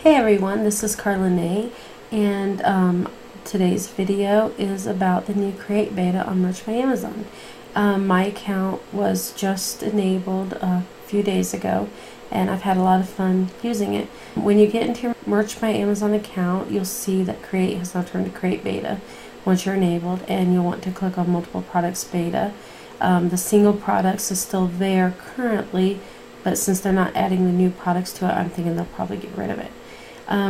Hey everyone, this is Carla, and today's video is about the new Create beta on Merch by Amazon. My account was just enabled a few days ago, and I've had a lot of fun using it. When you get into your Merch by Amazon account, you'll see that Create has now turned to Create beta once you're enabled, and you'll want to click on Multiple Products Beta. The single products is still there currently, but since they're not adding the new products to it, I'm thinking they'll probably get rid of it.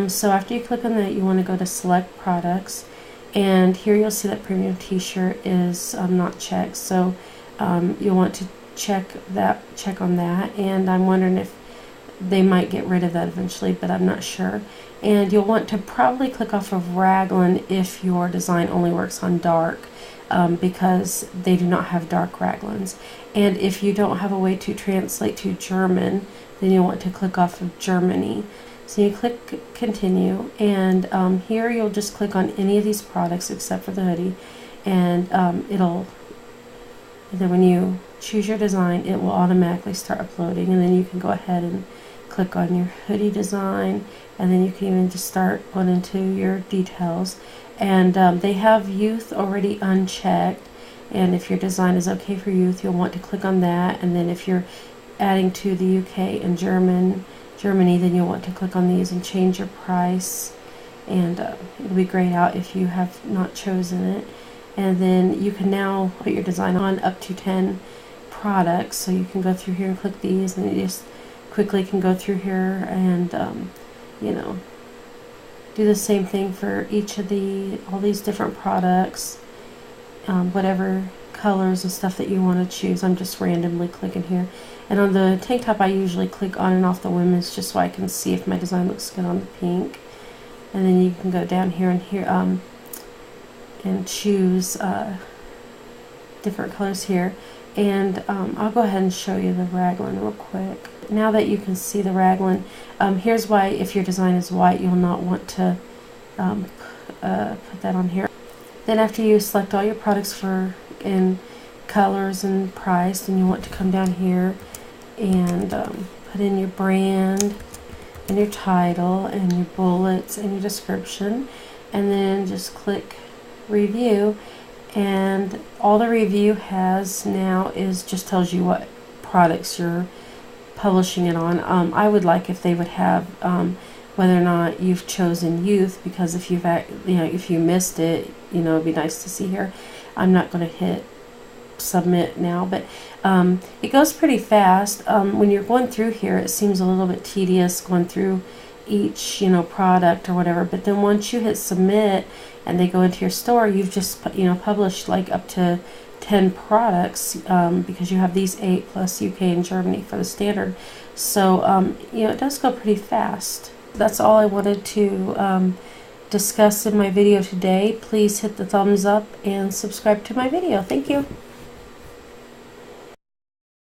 So after you click on that, you want to go to Select Products, and here you'll see that Premium T-shirt is not checked. So you'll want to check on that, and I'm wondering if they might get rid of that eventually, but I'm not sure. And you'll want to probably click off of Raglan if your design only works on dark, because they do not have dark Raglans. And if you don't have a way to translate to German, then you'll want to click off of Germany. So you click continue, and here you'll just click on any of these products except for the hoodie, and then when you choose your design, it will automatically start uploading, and then you can go ahead and click on your hoodie design, and then you can even just start going into your details. And they have youth already unchecked, and if your design is okay for youth, you'll want to click on that. And then if you're adding to the UK and Germany, then you'll want to click on these and change your price, and it'll be grayed out if you have not chosen it. And then you can now put your design on up to 10 products, so you can go through here and click these, and you just quickly can go through here and do the same thing for each of all these different products, whatever colors and stuff that you want to choose. I'm just randomly clicking here. And on the tank top, I usually click on and off the women's just so I can see if my design looks good on the pink. And then you can go down here and choose different colors here. And I'll go ahead and show you the Raglan real quick. Now that you can see the Raglan, here's why if your design is white, you'll not want to put that on here. Then after you select all your products in colors and price, then you want to come down here and put in your brand and your title and your bullets and your description, and then just click review. And all the review has now is just tells you what products you're publishing it on. I would like if they would have whether or not you've chosen youth, because if if you missed it, it'd be nice to see here. I'm not going to hit submit now, but it goes pretty fast. When you're going through here, it seems a little bit tedious going through each product or whatever, but then once you hit submit and they go into your store, you've just published like up to 10 products, because you have these 8 plus UK and Germany for the standard. So it does go pretty fast. That's all I wanted to discuss in my video today. Please hit the thumbs up and subscribe to my video. Thank you.